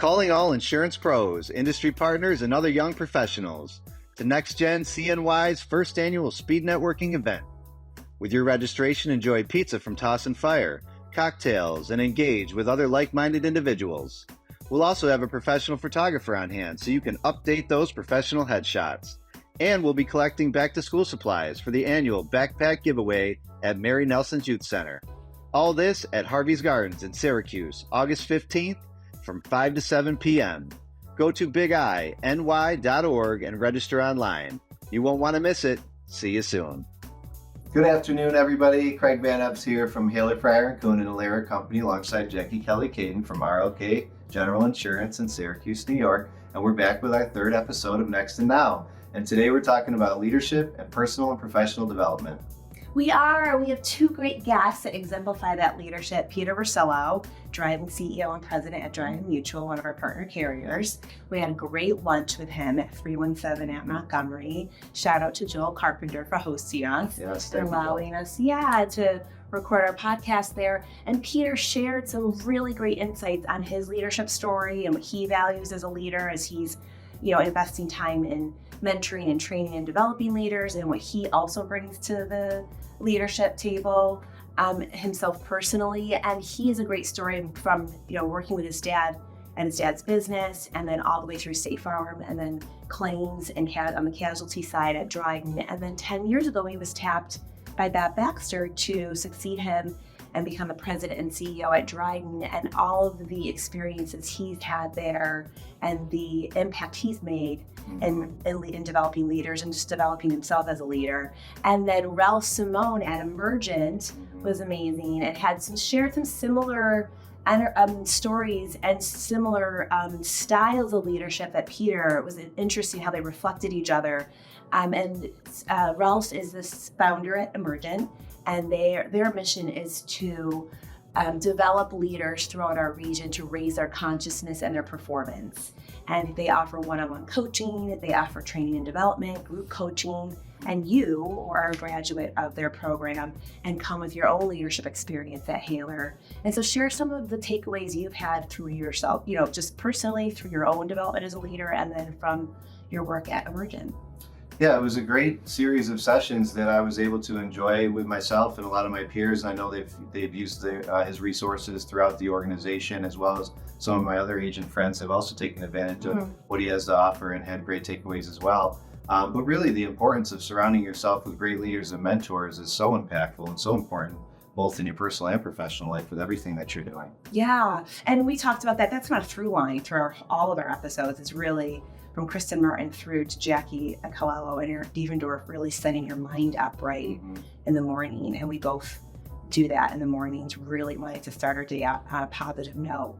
Calling all insurance pros, industry partners, and other young professionals to Next Gen CNY's first annual speed networking event. With your registration, enjoy pizza from Toss and Fire, cocktails, and engage with other like-minded individuals. We'll also have a professional photographer on hand so you can update those professional headshots. And we'll be collecting back-to-school supplies for the annual backpack giveaway at Mary Nelson's Youth Center. All this at Harvey's Gardens in Syracuse, August 15th from 5 to 7 p.m. Go to biginy.org and register online. You won't want to miss it. See you soon. Good afternoon, everybody. Craig Van Epps here from Haler, Fryer & Kuhn and Alaire Company alongside Jackie Kelly-Caden from RLK General Insurance in Syracuse, New York. And we're back with our third episode of Next and Now. And today we're talking about leadership and personal and professional development. We have two great guests that exemplify that leadership. Peter Vercillo, Dryden CEO and President at Dryden Mutual, one of our partner carriers. We had a great lunch with him at 317 at Montgomery. Shout out to Joel Carpenter for hosting us and allowing us to record our podcast there. And Peter shared some really great insights on his leadership story and what he values as a leader as he's investing time in mentoring and training and developing leaders, and what he also brings to the leadership table himself personally. And he has a great story from working with his dad and his dad's business, and then all the way through State Farm, and then claims and on the casualty side at Dryden. And then 10 years ago, he was tapped by Bob Baxter to succeed him and become the president and CEO at Dryden, and all of the experiences he's had there and the impact he's made in developing leaders and just developing himself as a leader. And then Ralph Simone at Emergent was amazing and had shared some similar stories and similar styles of leadership that Peter. It was interesting how they reflected each other. Ralph is this founder at Emergent, and their mission is to develop leaders throughout our region to raise their consciousness and their performance. And they offer one-on-one coaching, they offer training and development, group coaching, and you are a graduate of their program and come with your own leadership experience at Haler. And so share some of the takeaways you've had through yourself, just personally through your own development as a leader, and then from your work at Emergent. Yeah, it was a great series of sessions that I was able to enjoy with myself and a lot of my peers. And I know they've used his resources throughout the organization, as well as some of my other agent friends have also taken advantage of what he has to offer and had great takeaways as well. But really, the importance of surrounding yourself with great leaders and mentors is so impactful and so important, both in your personal and professional life with everything that you're doing. Yeah, and we talked about that. That's not a through line through all of our episodes. It's really from Kristen Martin through to Jackie Coelho and Eric Devendorf, really setting your mind up right in the morning. And we both do that in the mornings, really wanting to start our day out on a positive note.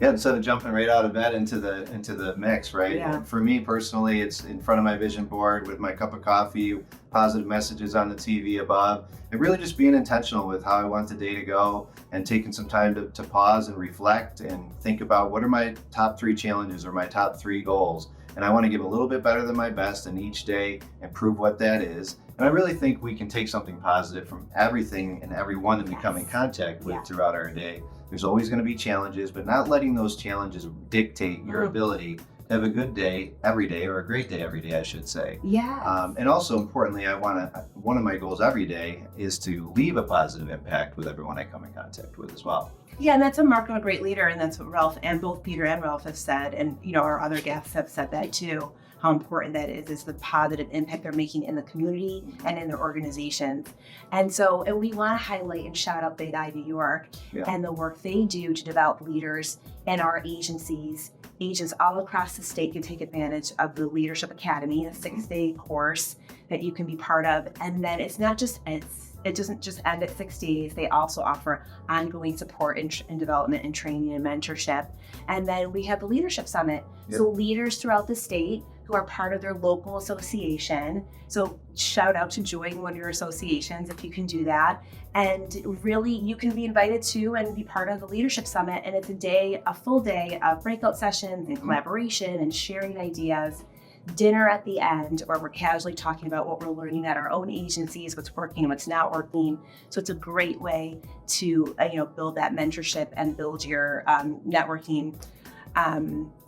Yeah, instead of jumping right out of bed into the mix, right? Yeah. For me personally, it's in front of my vision board with my cup of coffee, positive messages on the TV above, and really just being intentional with how I want the day to go, and taking some time to pause and reflect and think about what are my top 3 challenges or my top 3 goals. And I want to give a little bit better than my best in each day and prove what that is. And I really think we can take something positive from everything and everyone that we come in contact with throughout our day. There's always going to be challenges, but not letting those challenges dictate your ability to have a good day every day, or a great day every day, I should say. Yeah. And also importantly, one of my goals every day is to leave a positive impact with everyone I come in contact with as well. Yeah, and that's a mark of a great leader, and that's what Ralph and both Peter and Ralph have said, and our other guests have said that too. How important that is the positive impact they're making in the community and in their organizations. And we want to highlight and shout out Big Eye New York and the work they do to develop leaders in our agencies. Agents all across the state can take advantage of the Leadership Academy, a 6-day course that you can be part of. And then it doesn't just end at 6 days. They also offer ongoing support and development and training and mentorship. And then we have the Leadership Summit. So leaders throughout the state who are part of their local association. So shout out to join one of your associations if you can do that. And really, you can be invited to and be part of the Leadership Summit. And it's a full day of breakout sessions and collaboration and sharing ideas. Dinner at the end, where we're casually talking about what we're learning at our own agencies, what's working and what's not working. So it's a great way to build that mentorship and build your networking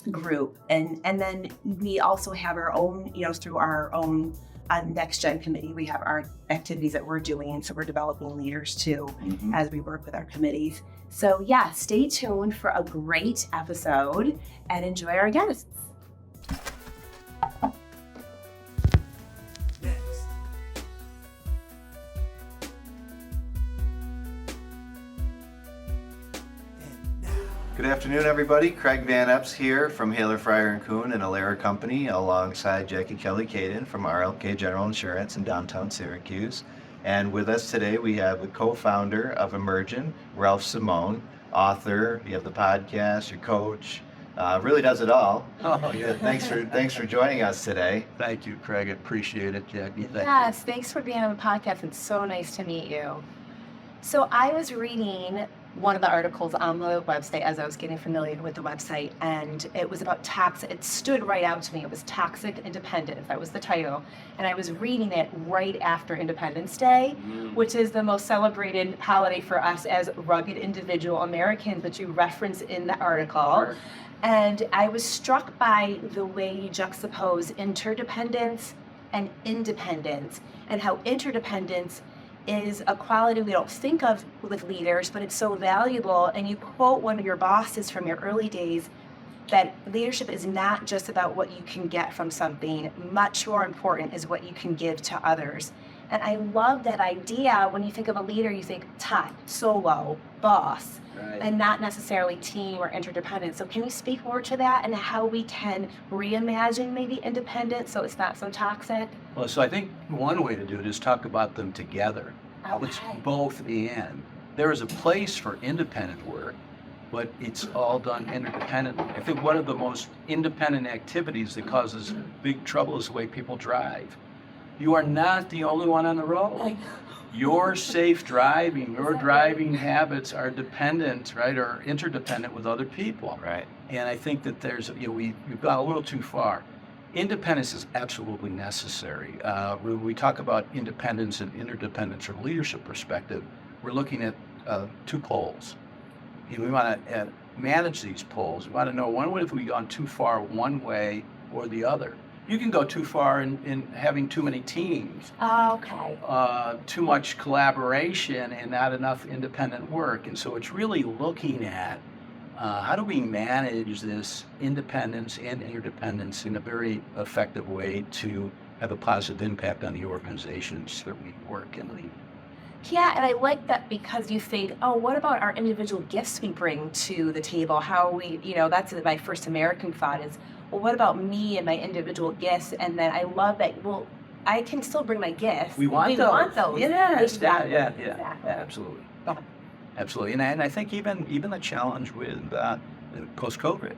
group. And then we also have our own, through our own Next Gen committee, we have our activities that we're doing. And so we're developing leaders too as we work with our committees. So yeah, stay tuned for a great episode and enjoy our guests. Good afternoon, everybody. Craig Van Epps here from Haler, Fryer & Kuhn and Alera Company, alongside Jackie Kelly-Caden from RLK General Insurance in downtown Syracuse. And with us today, we have the co-founder of Emergent, Ralph Simone, author. You have the podcast, your coach, really does it all. Oh, yeah. Thanks for joining us today. Thank you, Craig. I appreciate it, Jackie. Thank Yes, thanks for being on the podcast. It's so nice to meet you. So I was reading one of the articles on the website as I was getting familiar with the website, and it was about toxic. It stood right out to me. It was Toxic Independence. That was the title. And I was reading it right after Independence Day, which is the most celebrated holiday for us as rugged individual Americans that you reference in the article. And I was struck by the way you juxtapose interdependence and independence, and how interdependence is a quality we don't think of with leaders, but it's so valuable. And you quote one of your bosses from your early days that leadership is not just about what you can get from something. Much more important is what you can give to others. And I love that idea. When you think of a leader, you think top, solo, boss, and not necessarily team or interdependent. So can you speak more to that and how we can reimagine maybe independence so it's not so toxic? Well, so I think one way to do it is talk about them together. Okay. It's both and. There is a place for independent work, but it's all done interdependently. I think one of the most independent activities that causes big trouble is the way people drive. You are not the only one on the road. Your safe driving, your driving habits are dependent, right, or interdependent with other people. Right. And I think that we've gone a little too far. Independence is absolutely necessary. When we talk about independence and interdependence from a leadership perspective, we're looking at two poles. And we want to manage these poles. We want to know, what if we've gone too far one way or the other? You can go too far in having too many teams, Okay. too much collaboration and not enough independent work. And so it's really looking at how do we manage this independence and interdependence in a very effective way to have a positive impact on the organizations that we work and lead. Yeah, and I like that because you think, oh, what about our individual gifts we bring to the table? How we, that's my first American thought is, well, what about me and my individual gifts? And then I love that, well, I can still bring my gifts. We want those. Yes. Exactly. Yeah, Exactly. absolutely. Okay. Absolutely. And I think even the challenge with post-COVID,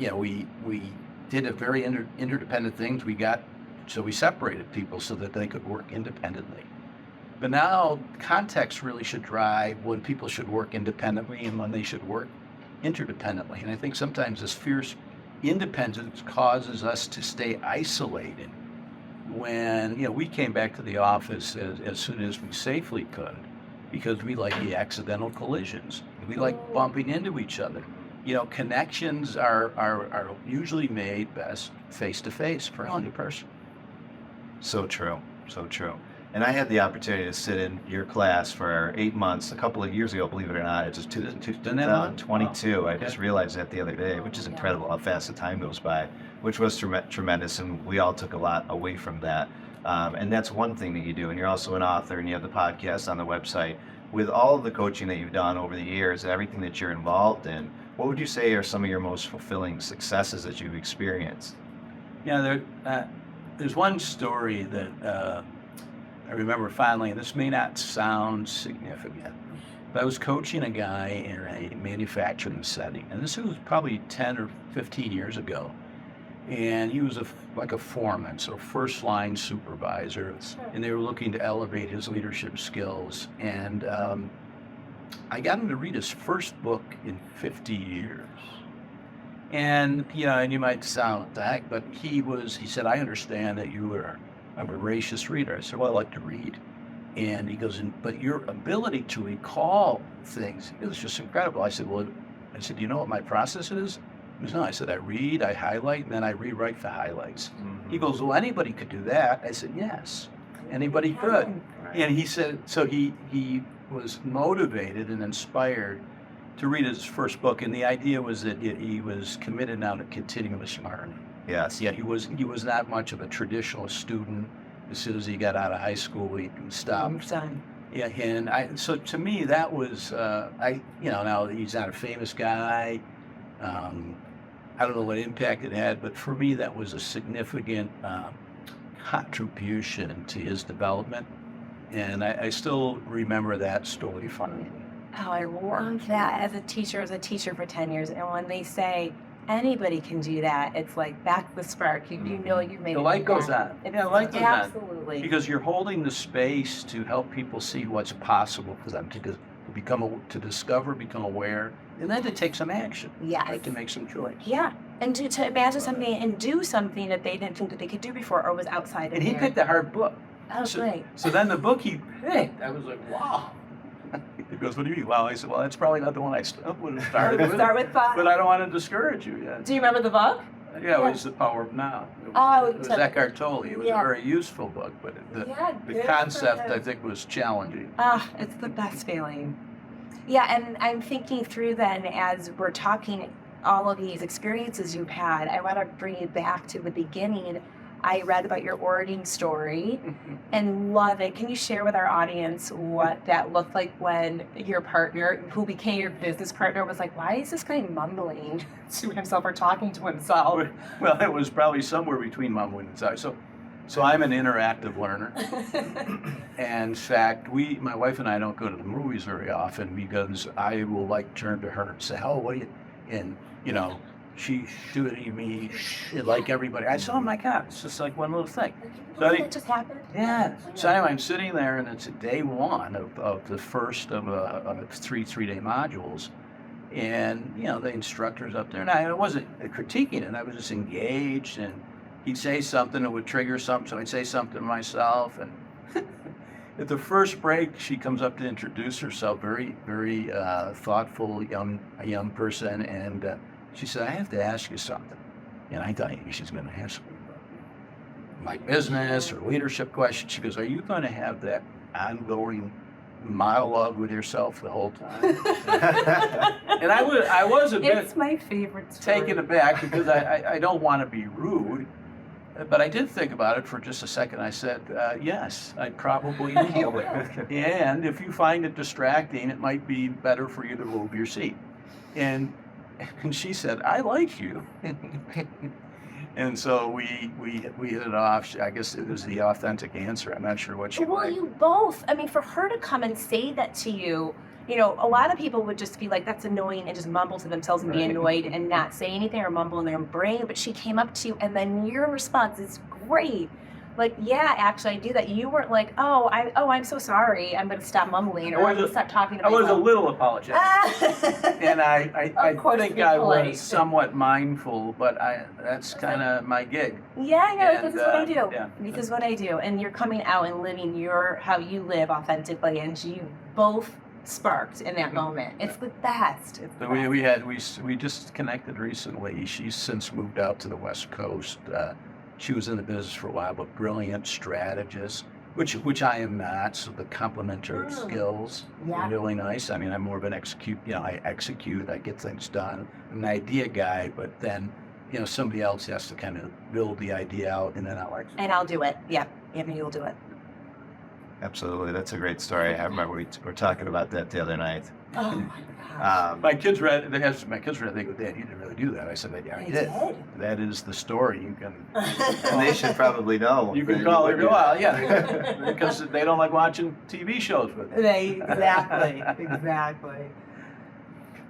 we did a very interdependent things. We separated people so that they could work independently. But now context really should drive when people should work independently and when they should work interdependently. And I think sometimes this fierce independence causes us to stay isolated when, we came back to the office as soon as we safely could because we like the accidental collisions. We like bumping into each other. Connections are usually made best face-to-face for any person. So true. So true. And I had the opportunity to sit in your class for 8 months a couple of years ago, believe it or not. It's just 2022. I just realized that the other day, which is incredible how fast the time goes by, which was tremendous. And we all took a lot away from that. And that's one thing that you do. And you're also an author and you have the podcast on the website. With all of the coaching that you've done over the years and everything that you're involved in, what would you say are some of your most fulfilling successes that you've experienced? There's one story that I remember fondly, and this may not sound significant, but I was coaching a guy in a manufacturing setting, and this was probably 10 or 15 years ago. And he was like a foreman, so first line supervisor, and they were looking to elevate his leadership skills. And I got him to read his first book in 50 years. And you might sound, what the heck, but he said, I understand that you are a voracious reader. I said, well, I like to read. And he goes, but your ability to recall things, it was just incredible. I said, well, I said, do you know what my process is? He goes, no. I said, I read, I highlight, and then I rewrite the highlights. He goes, well, anybody could do that. I said, yes, anybody could. And he said, so he was motivated and inspired to read his first book. And the idea was that he was committed now to continuous learning. Yes. Yeah, he was not much of a traditional student. As soon as he got out of high school, he stopped. Yeah, and so to me that was now he's not a famous guy. I don't know what impact it had, but for me that was a significant contribution to his development, and I still remember that story fondly. Oh, I love that. As a teacher for 10 years, and when they say anybody can do that, it's like back the spark. You know you made The it. light goes on. It's, Yeah, the light goes on. absolutely. Because you're holding the space to help people see what's possible for them to discover, become aware, and then to take some action. Yes. Right, to make some choice. Yeah, and to imagine something and do something that they didn't think that they could do before or was outside of And he their- picked a hard book. Oh, great. So then the book he picked, I was like, wow. He goes, what do you mean? Well, I said, well, that's probably not the one I would have started with. Start with five. But I don't want to discourage you yet. Do you remember the book? Yeah, it was The Power of Now. Oh, It was Eckhart Tolle. It was yeah. a very useful book, but the good for concept, him. I think, was challenging. Ah, it's the best feeling. Yeah, and I'm thinking through then as we're talking all of these experiences you've had, I want to bring you back to the beginning. I read about your origin story and love it. Can you share with our audience what that looked like when your partner, who became your business partner, was like, why is this guy mumbling to himself or talking to himself? Well, it was probably somewhere between mumbling and sorry. So I'm an interactive learner. And in fact, my wife and I don't go to the movies very often because I will turn to her and say, oh, what are you, and she's shooting me like everybody. I said, oh my God, it's just like one little thing. So That just happened? yeah. So anyway, I'm sitting there and it's day one of the first of three-day modules. And, the instructor's up there. And I wasn't critiquing it. I was just engaged. And he'd say something that would trigger something. So I'd say something to myself. And at the first break, she comes up to introduce herself, very, very thoughtful young person. And she said, I have to ask you something. And I thought maybe she's going to ask me about my business or leadership question. She goes, are you going to have that ongoing monologue with yourself the whole time? And I was a bit It's my favorite story. taken aback because I don't want to be rude. But I did think about it for just a second. I said, yes, I probably will. And if you find it distracting, it might be better for you to move your seat. And she said, I like you. And so we hit it off. I guess it was the authentic answer. I'm not sure what she Well, liked. you both. I mean, for her to come and say that to you, a lot of people would just be like, that's annoying, and just mumble to themselves and be Right. annoyed and not say anything or mumble in their brain. But she came up to you, and then your response is great. Like, yeah, actually, I do that. You weren't like, I'm so sorry. I'm going to stop mumbling or I'm going to stop talking to I was a myself. little apologetic. And I Of course, think be I polite. was somewhat mindful, but that's kind of my gig. Yeah, this And, is what I do. yeah. This is what I do. And you're coming out and living how you live authentically, and you both sparked in that moment. It's the best. It's the So best. we just connected recently. She's since moved out to the West Coast. She was in the business for a while, but brilliant strategist, which I am not. So the complementary skills Yeah. are really nice. I mean, I'm more of an execute. I execute. I get things done. I'm an idea guy, but then somebody else has to kind of build the idea out, and then I'll execute. And I'll do it. Yeah, you'll do it. Absolutely. That's a great story. I remember we were talking about that the other night. Oh my gosh. My kids read. They go, Dad, you didn't really do that. I said, yeah, I They did. did. That is the story. You can. And they should probably know. You that can call would it do go that. out, yeah, because they don't like watching TV shows with it. Exactly.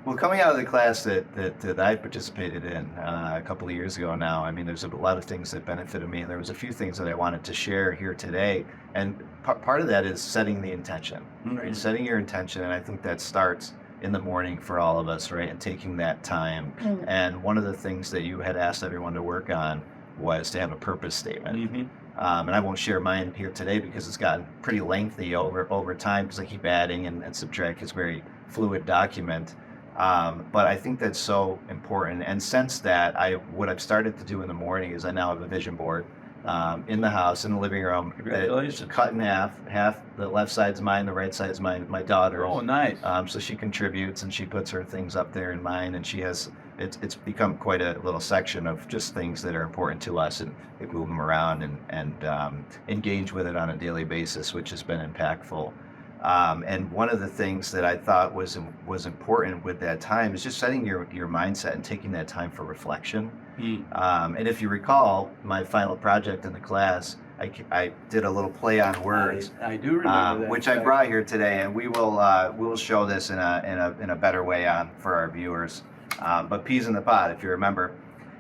Well, coming out of the class that I participated in a couple of years ago now, I mean, there's a lot of things that benefited me, and there was a few things that I wanted to share here today. And part of that is setting the intention, right? Setting your intention, and I think that starts in the morning for all of us, right? And taking that time. And one of the things that you had asked everyone to work on was to have a purpose statement. And I won't share mine here today because it's gotten pretty lengthy over time because I keep adding and subtract. It's a very fluid document. But I think that's so important. And since that, what I've started to do in the morning is I now have a vision board in the house, in the living room. Congratulations. It's cut in half. Half the left side's mine, the right side's mine. My daughter. Oh, nice. So she contributes and she puts her things up there in mine, and she has. It's become quite a little section of just things that are important to us, and we move them around and engage with it on a daily basis, which has been impactful. And one of the things that I thought was important with that time is just setting your mindset and taking that time for reflection. And if you recall, my final project in the class, I did a little play on words. I do remember that. Which I brought here today, and we will show this in a better way for our viewers. But peas in the pod, if you remember.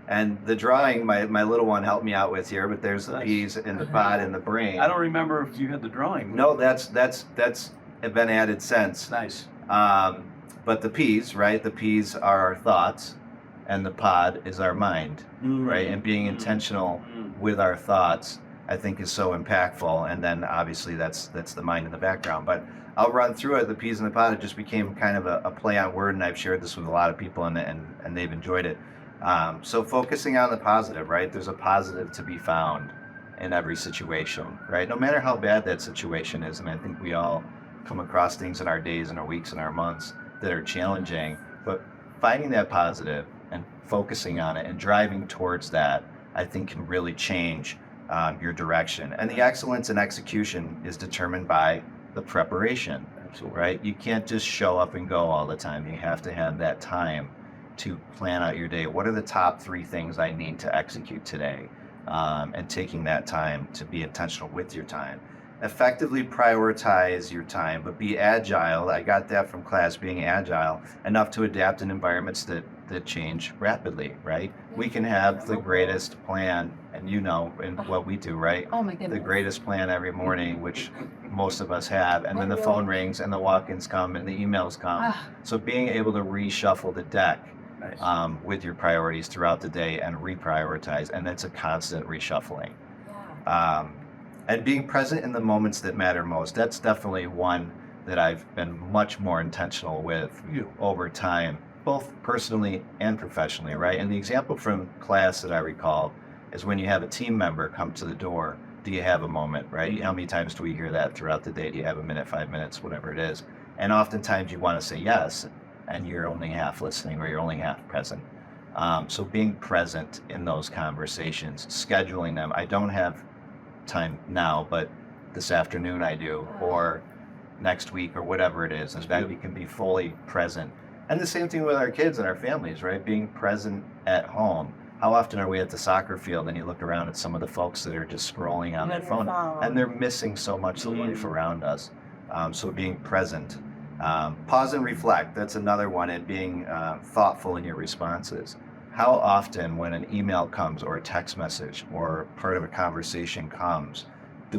And the drawing, my little one helped me out with here, but there's the peas in the pod in the brain. I don't remember if you had the drawing. No, that's been added since. Nice. But the peas, right? The peas are our thoughts, and the pod is our mind, right? And being intentional with our thoughts, I think, is so impactful. And then obviously that's the mind in the background. But I'll run through it. The peas in the pod, it just became kind of a play on word, and I've shared this with a lot of people, and they've enjoyed it. So focusing on the positive, right? There's a positive to be found in every situation, right? No matter how bad that situation is. And I think we all come across things in our days and our weeks and our months that are challenging, but finding that positive and focusing on it and driving towards that, I think, can really change your direction. And the excellence in execution is determined by the preparation, right? You can't just show up and go all the time. You have to have that time to plan out your day. What are the top 3 things I need to execute today? And taking that time to be intentional with your time. Effectively prioritize your time, but be agile. I got that from class, being agile enough to adapt in environments that change rapidly, right? We can have the greatest plan, and in what we do, right? Oh my goodness. The greatest plan every morning, which most of us have, and then the phone rings and the walk-ins come and the emails come. So being able to reshuffle the deck with your priorities throughout the day and reprioritize, and that's a constant reshuffling. And being present in the moments that matter most. That's definitely one that I've been much more intentional with over time, both personally and professionally, right? And the example from class that I recall is when you have a team member come to the door, do you have a moment, right? How many times do we hear that throughout the day? Do you have a minute, 5 minutes, whatever it is? And oftentimes you want to say yes, and you're only half listening or you're only half present. So being present in those conversations, scheduling them. I don't have time now, but this afternoon I do, or next week, or whatever it is, and that we can be fully present. And the same thing with our kids and our families, right? Being present at home. How often are we at the soccer field and you look around at some of the folks that are just scrolling on their phone, and they're missing so much of life around us. So being present. Pause and reflect. That's another one, and being thoughtful in your responses. How often when an email comes or a text message or part of a conversation comes, do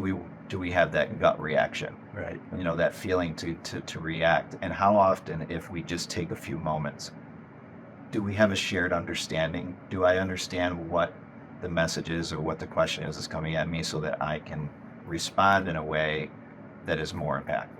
we have that gut reaction? Right. That feeling to react. And how often, if we just take a few moments, do we have a shared understanding? Do I understand what the message is or what the question is that's coming at me, so that I can respond in a way that is more impactful?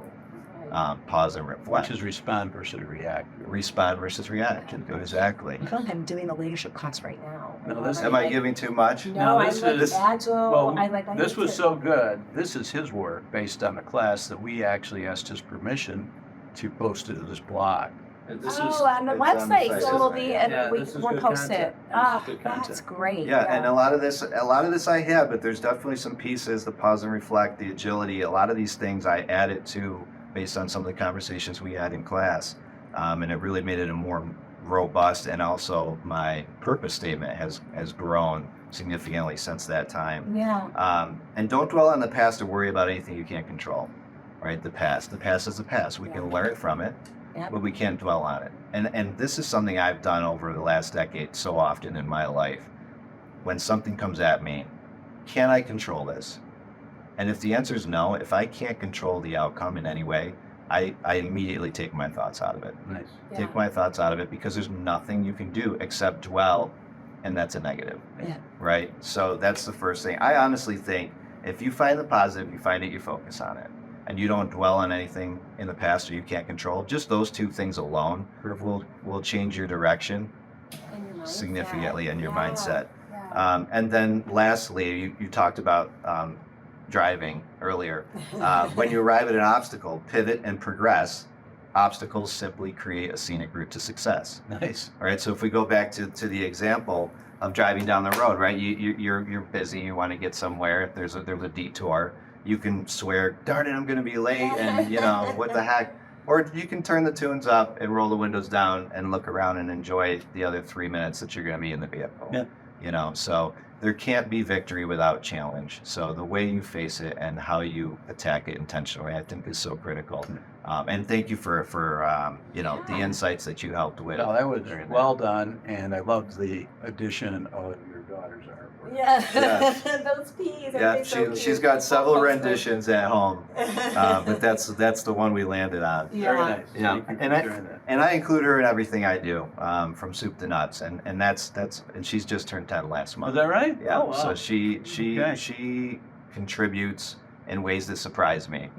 Pause and reflect. Which is respond versus react. Respond versus react. Exactly. I feel like I'm doing a leadership class right now. No, this- Am I giving too much? No, this I like is- agile. Well, I like this was so good. This is his work based on a class that we actually asked his permission to post it to this blog. on the It's website, on the so it'll be, and Yeah, we this is will good post content. it. Ah, This is good that's content. great. Yeah, and a lot of this I have, but there's definitely some pieces, the pause and reflect, the agility, a lot of these things I added to based on some of the conversations we had in class. And it really made it a more robust, and also my purpose statement has grown significantly since that time. Yeah. And don't dwell on the past or worry about anything you can't control, right? The past is the past. We can learn from it, Yep. but we can't dwell on it. And this is something I've done over the last decade so often in my life. When something comes at me, can I control this? And if the answer is no, if I can't control the outcome in any way, I immediately take my thoughts out of it. Nice. Take my thoughts out of it, because there's nothing you can do except dwell, and that's a negative, Yeah. right? So that's the first thing. I honestly think if you find the positive, you find it, you focus on it. and you don't dwell on anything in the past or you can't control, just those two things alone will change your direction significantly in your mindset. And then lastly, you talked about driving earlier. When you arrive at an obstacle, pivot and progress. Obstacles simply create a scenic route to success. Nice. All right, so if we go back to the example of driving down the road, right? You're busy, you want to get somewhere, there's a detour. You can swear, darn it, I'm gonna be late, and what the heck. Or you can turn the tunes up and roll the windows down and look around and enjoy the other 3 minutes that you're gonna be in the vehicle. Yeah. So there can't be victory without challenge. So the way you face it and how you attack it intentionally, I think, is so critical. And thank you for the insights that you helped with. No, that was well done, and I loved the addition of your daughter's artwork. Yeah, those peas. Yeah, she's got several renditions at home, but that's the one we landed on. Very nice. Yeah, and I include her in everything I do, from soup to nuts, and she's just turned 10 last month. Is that right? Yeah. Oh, wow. So she Okay. contributes in ways that surprise me.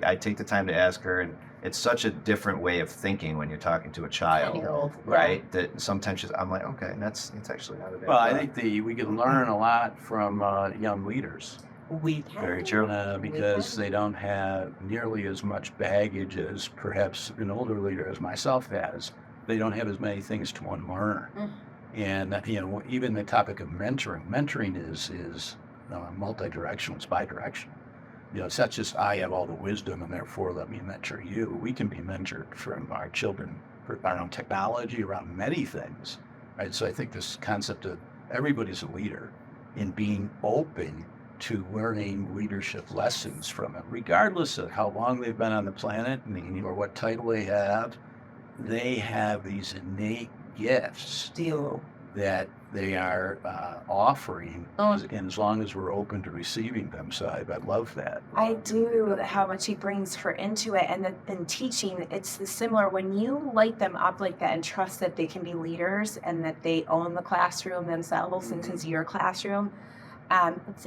I take the time to ask her, and it's such a different way of thinking when you're talking to a child, right? That sometimes I'm like, okay, it's actually not a bad. Well, I think we can learn a lot from young leaders. Very true. Because they don't have nearly as much baggage as perhaps an older leader as myself has. They don't have as many things to unlearn. And even the topic of mentoring is multi-directional, it's bi-directional. It's not just I have all the wisdom and therefore let me mentor you. We can be mentored from our children around technology, around many things, right? So I think this concept of everybody's a leader in being open to learning leadership lessons from it, regardless of how long they've been on the planet or what title they have these innate gifts that they are offering, and as long as we're open to receiving them. So I love that. I do, how much he brings her into it, and in teaching, it's similar. When you light them up like that and trust that they can be leaders and that they own the classroom themselves, since it's your classroom,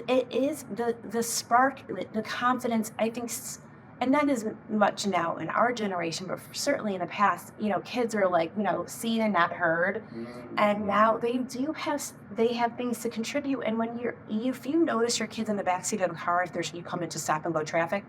it is the spark, the confidence, I think. And not as much now in our generation, but certainly in the past, kids are like, seen and not heard. And now they have things to contribute. And if you notice your kids in the backseat of the car, if you come into stop and go traffic,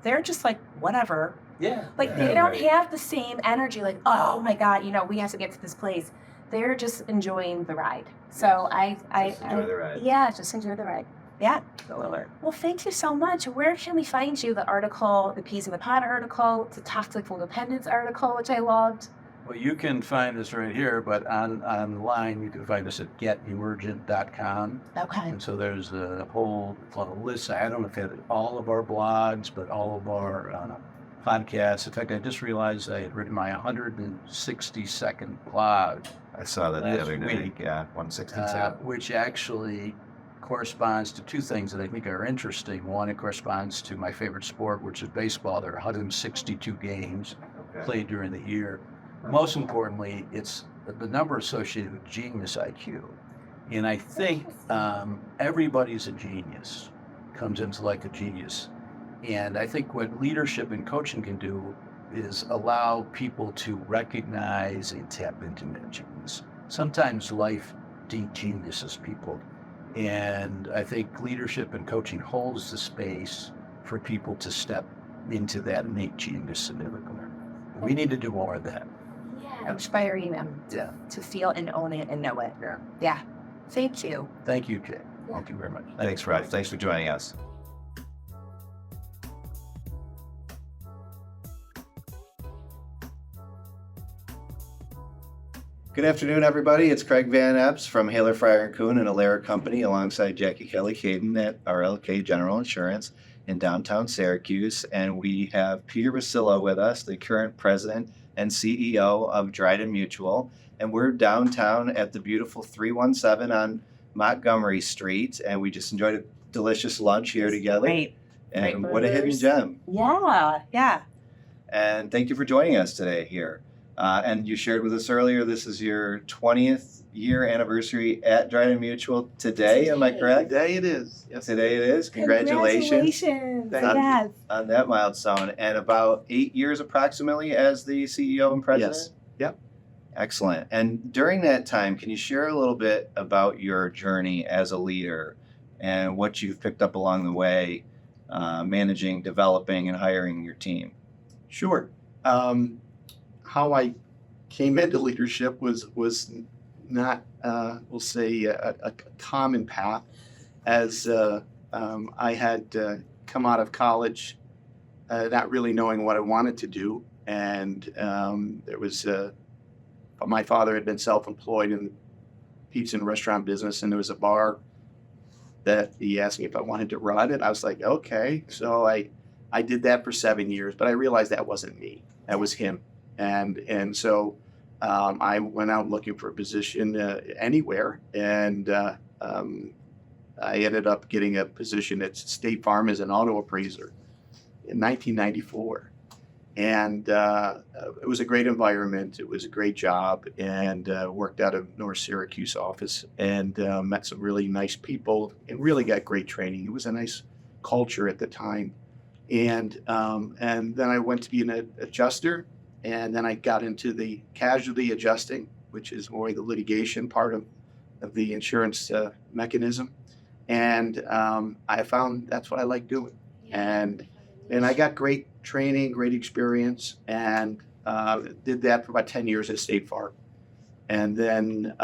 they're just like, whatever. Yeah. Like they don't have the same energy, like, oh my God, we have to get to this place. They're just enjoying the ride. So enjoy the ride. Yeah, just enjoy the ride. Yeah. Well, thank you so much. Where can we find you? The article, the Peas in the Pod article, the Toxic Independence article, which I loved. Well, you can find us right here, but online you can find us at getemergent.com. Okay. And so there's a whole list. I don't know if it's all of our blogs, but all of our podcasts. In fact, I just realized I had written my 160-second blog. I saw that the other day. week, Yeah, 167. Which actually corresponds to two things that I think are interesting. One, it corresponds to my favorite sport, which is baseball. There are 162 games played during the year. Most importantly, it's the number associated with genius IQ. And I think everybody's a genius, comes into like a genius. And I think what leadership and coaching can do is allow people to recognize and tap into their genius. Sometimes life de-geniuses people. And I think leadership and coaching holds the space for people to step into that innate genius significantly. We need to do more of that. Yeah. Inspiring them to feel and own it and know it. Yeah. Thank you. Thank you, Jay. Thank you very much. Thanks, Ralph. Thanks for joining us. Good afternoon, everybody. It's Craig Van Epps from Haler, Fryer & Kuhn and Alair Company alongside Jackie Kelly-Caden at RLK General Insurance in downtown Syracuse. And we have Peter Vercillo with us, the current president and CEO of Dryden Mutual. And we're downtown at the beautiful 317 on Montgomery Street. And we just enjoyed a delicious lunch here together. Great. And what a hidden gem. Yeah. And thank you for joining us today here. And you shared with us earlier, this is your 20th year anniversary at Dryden Mutual today. Am I correct? Today it is. Yes. Today it is. Congratulations Congratulations. Thank Yes. on that milestone. And about 8 years approximately as the CEO and president? Yes. Yep. Excellent. And during that time, can you share a little bit about your journey as a leader and what you've picked up along the way, managing, developing, and hiring your team? Sure. How I came into leadership was not, we'll say, a common path, as I had come out of college not really knowing what I wanted to do, and there was my father had been self-employed in the pizza and restaurant business, and there was a bar that he asked me if I wanted to run, and I was like, okay. So I did that for 7 years, but I realized that wasn't me. That was him. And so I went out looking for a position anywhere, and I ended up getting a position at State Farm as an auto appraiser in 1994. And it was a great environment. It was a great job, and worked out of North Syracuse office, and met some really nice people and really got great training. It was a nice culture at the time. And then I went to be an adjuster, and then I got into the casualty adjusting, which is more the litigation part of the insurance mechanism. And I found that's what I like doing. And I got great training, great experience, and did that for about 10 years at State Farm. And then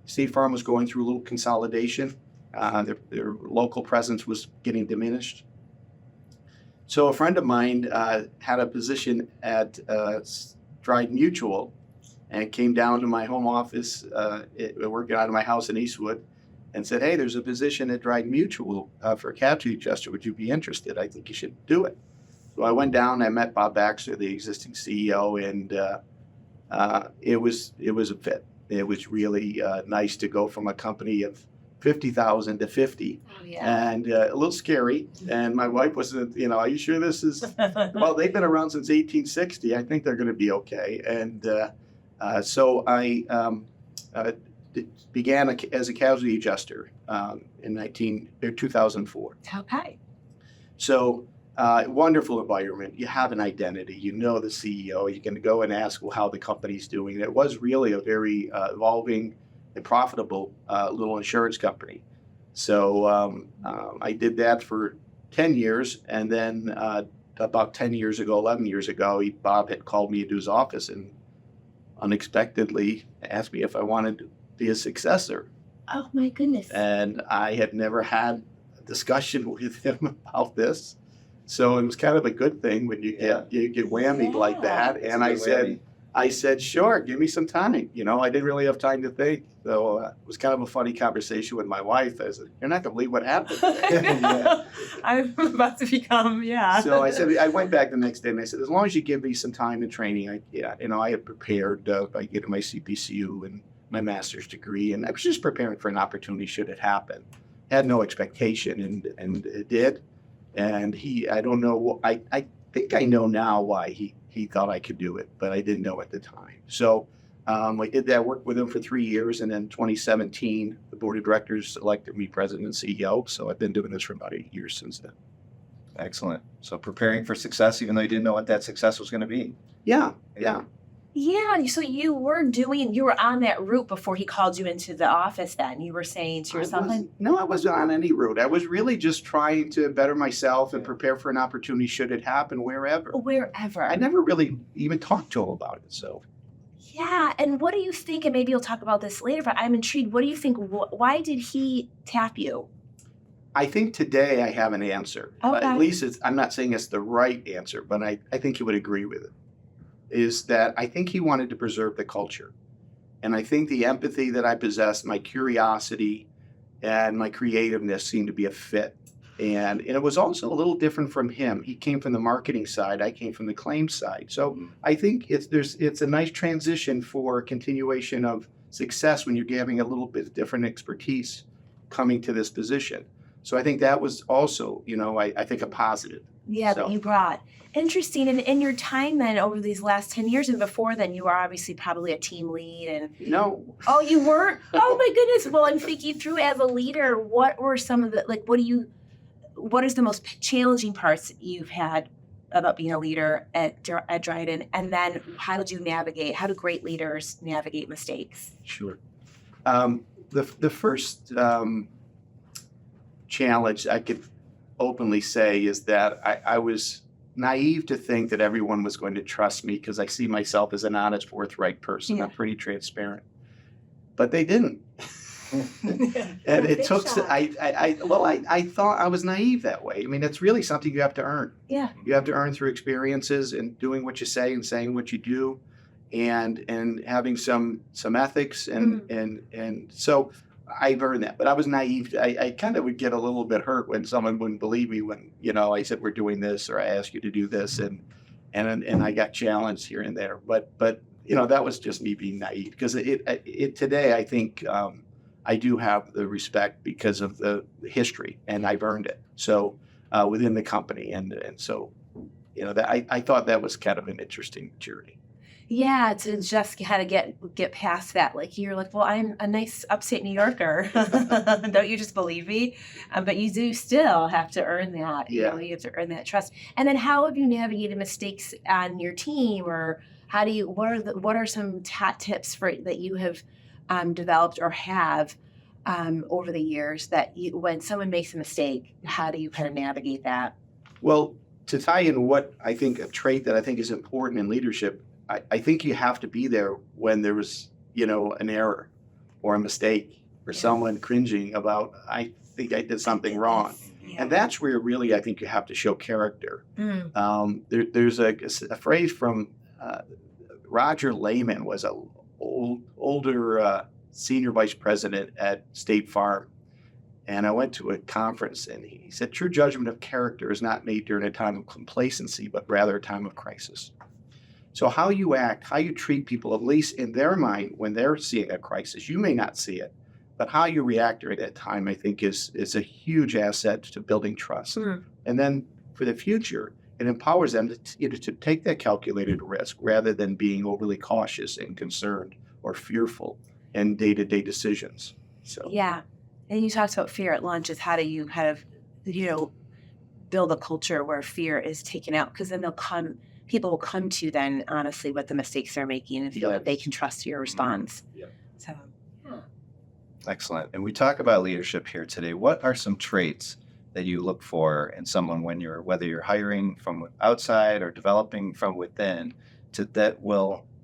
State Farm was going through a little consolidation. Their local presence was getting diminished. So a friend of mine had a position at Dryden Mutual, and came down to my home office, working out of my house in Eastwood, and said, hey, there's a position at Dryden Mutual for a casualty adjuster. Would you be interested? I think you should do it. So I went down, I met Bob Baxter, the existing CEO, and it was a fit. It was really nice to go from a company of 50,000 to 50, and a little scary. And my wife wasn't, are you sure this is, well, they've been around since 1860. I think they're going to be okay. And so I began as a casualty adjuster in 2004. Okay. So wonderful environment. You have an identity. You know the CEO. You can go and ask, well, how the company's doing. It was really a very evolving and profitable little insurance company. So I did that for 10 years. And then about 10 years ago, 11 years ago, Bob had called me into his office and unexpectedly asked me if I wanted to be a successor. Oh, my goodness. And I had never had a discussion with him about this. So it was kind of a good thing when you get whammied like that. And I said, sure, give me some time. I didn't really have time to think. So it was kind of a funny conversation with my wife. I said, you're not going to believe what happened. I'm about to become, So I said, I went back the next day and I said, as long as you give me some time and training, I had prepared by getting my CPCU and my master's degree. And I was just preparing for an opportunity should it happen. Had no expectation, and it did. And I don't know, I think I know now why he thought I could do it, but I didn't know at the time. So I did that, worked with him for 3 years, and then 2017, the board of directors elected me president and CEO. So I've been doing this for about 8 years since then. Excellent. So preparing for success, even though you didn't know what that success was going to be. Yeah. Yeah, so you were on that route before he called you into the office then. You were saying to yourself, I wasn't on any route. I was really just trying to better myself and prepare for an opportunity should it happen wherever. I never really even talked to him about it, so. Yeah, and what do you think, and maybe you'll talk about this later, but I'm intrigued, what do you think, why did he tap you? I think today I have an answer. Okay. At least I'm not saying it's the right answer, but I think you would agree with it. Is that I think he wanted to preserve the culture. And I think the empathy that I possessed, my curiosity and my creativeness seemed to be a fit. And it was also a little different from him. He came from the marketing side. I came from the claims side. So I think it's a nice transition for continuation of success when you're having a little bit different expertise coming to this position. So I think that was also, I think a positive. Yeah, So- that you brought. Interesting. And in your time then over these last 10 years and before then, you were obviously probably a team lead and No, oh, you weren't? Oh my goodness. Well, I'm thinking through as a leader, what were some of the like what is the most challenging parts you've had about being a leader at Dryden? And then how do great leaders navigate mistakes? sure. The first challenge I could openly say is that I was naive to think that everyone was going to trust me because I see myself as an honest, forthright person. Yeah. I'm pretty transparent, but they didn't. And it Big took. shock. I thought I was naive that way. I mean, it's really something you have to earn. Yeah. You have to earn through experiences and doing what you say and saying what you do, and having some ethics and so I've earned that. But I was naive. I kind of would get a little bit hurt when someone wouldn't believe me when I said we're doing this or I asked you to do this and I got challenged here and there. But that was just me being naive because it today I think. I do have the respect because of the history, and I've earned it. So within the company, and so that I thought that was kind of an interesting journey. Yeah, to just kind of get past that. Like you're like, well, I'm a nice upstate New Yorker. Don't you just believe me? But you do still have to earn that. Yeah. You have to earn that trust. And then how have you navigated mistakes on your team, or how do you? What are some tips that you have developed or have over the years that when someone makes a mistake, how do you kind of navigate that? Well, to tie in what I think a trait that I think is important in leadership, I think you have to be there when there was, an error or a mistake or someone cringing about, I think I did something wrong. Yeah. And that's where really I think you have to show character. There's a phrase from Roger Lehman was a older senior vice president at State Farm. And I went to a conference and he said, true judgment of character is not made during a time of complacency, but rather a time of crisis. So how you act, how you treat people, at least in their mind when they're seeing a crisis, you may not see it, but how you react during that time, I think is a huge asset to building trust. And then for the future, it empowers them to take that calculated risk rather than being overly cautious and concerned or fearful in day-to-day decisions. So Yeah. And you talked about fear at lunch is how do you kind of, build a culture where fear is taken out? Because then people will come to then honestly what the mistakes they're making and feel that they can trust your response. Yeah. So, yeah. Excellent. And we talk about leadership here today. What are some traits that you look for in someone whether you're hiring from outside or developing from within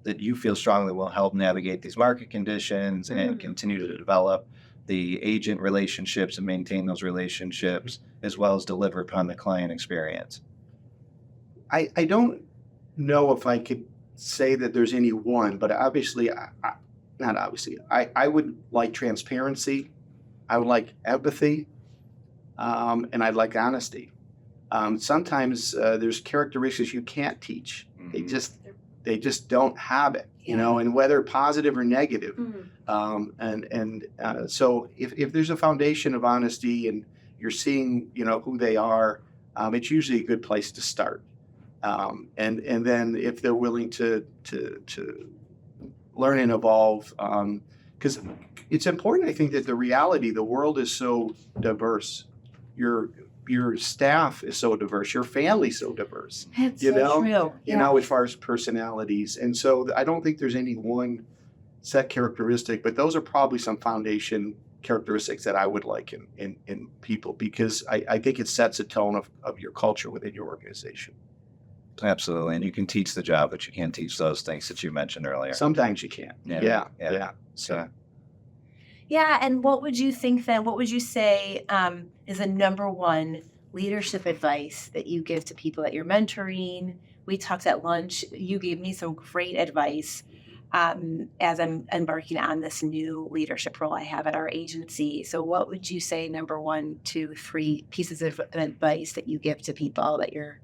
that you feel strongly will help navigate these market conditions and continue to develop the agent relationships and maintain those relationships as well as deliver upon the client experience? I don't know if I could say that there's any one, but obviously, I would like transparency. I would like empathy, and I'd like honesty. Sometimes there's characteristics you can't teach. They just don't have it, and whether positive or negative. So if there's a foundation of honesty and you're seeing, who they are, it's usually a good place to start. And then if they're willing to learn and evolve, because it's important, I think, that the world is so diverse. Your staff is so diverse. Your family's so diverse. That's so true. As far as personalities. And so I don't think there's any one set characteristic, but those are probably some foundation characteristics that I would like in people, because I think it sets a tone of your culture within your organization. Absolutely. And you can teach the job, but you can't teach those things that you mentioned earlier. Sometimes you can. Yeah. So, Yeah, and what would you think then? What would you say is a number one leadership advice that you give to people that you're mentoring? We talked at lunch. You gave me some great advice as I'm embarking on this new leadership role I have at our agency. So what would you say, number 1, 2, 3 pieces of advice that you give to people that you're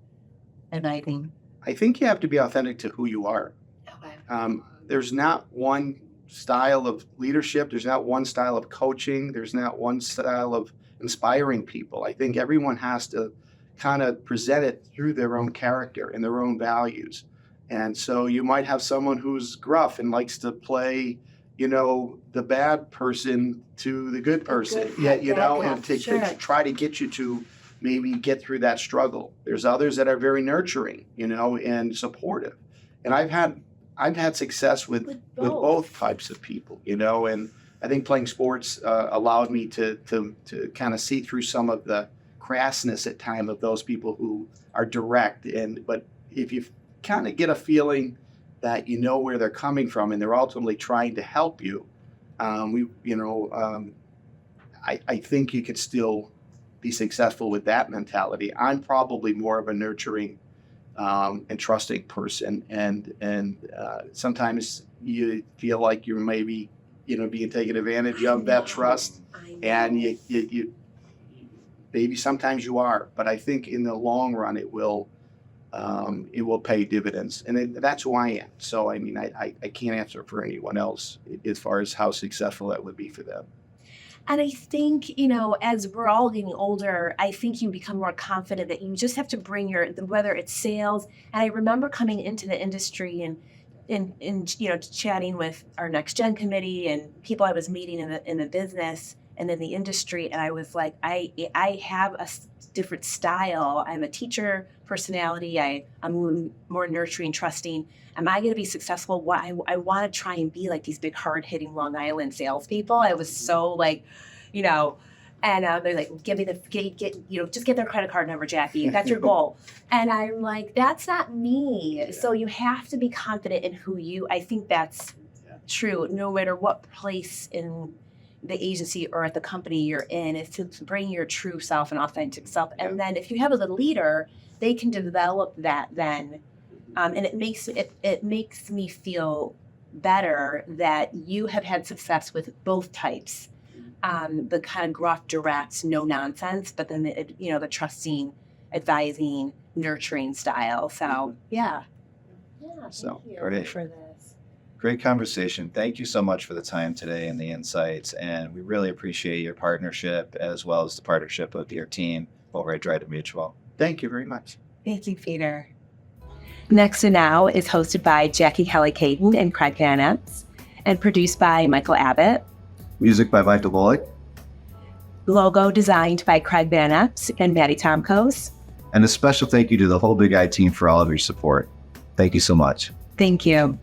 inviting? I think you have to be authentic to who you are. Okay. There's not one style of leadership. There's not one style of coaching. There's not one style of inspiring people. I think everyone has to kind of present it through their own character and their own values. And so you might have someone who's gruff and likes to play, the bad person to the good person, and to try to get you to maybe get through that struggle. There's others that are very nurturing, and supportive. And I've had success with both types of people, and I think playing sports allowed me to kind of see through some of the crassness at time of those people who are direct. But if you kind of get a feeling that where they're coming from and they're ultimately trying to help you, I think you could still be successful with that mentality. I'm probably more of a nurturing and trusting person, and sometimes you feel like you're maybe being taken advantage of that trust, and you maybe sometimes you are, but I think in the long run it will pay dividends, and that's who I am. So I mean, I can't answer for anyone else as far as how successful that would be for them. And I think, as we're all getting older, I think you become more confident that you just have to bring whether it's sales. And I remember coming into the industry and chatting with our next gen committee and people I was meeting in the business and in the industry. And I was like, I have a different style. I'm a teacher personality. I'm more nurturing, trusting. Am I going to be successful? I want to try and be like these big, hard-hitting Long Island salespeople. I was so and they're like, just get their credit card number, Jackie. That's your goal. And I'm like, that's not me. Yeah. So you have to be confident in who I think that's true, no matter what place in the agency or at the company you're in, is to bring your true self and authentic self. Yeah. And then if you have a leader, they can develop that then. And it makes me feel better that you have had success with both types, the kind of gruff, direct, no nonsense, but then the trusting, advising, nurturing style. So yeah. So Thank you great for this. Great conversation. Thank you so much for the time today and the insights, and we really appreciate your partnership as well as the partnership with your team over at Dryden Mutual. Thank you very much. Thank you, Peter. Next to Now is hosted by Jackie Kelly-Caden and Craig Van Epps, and produced by Michael Abbott. Music by Michael Bullock. Logo designed by Craig Van Epps and Maddie Tomkos. And a special thank you to the whole Big I team for all of your support. Thank you so much. Thank you.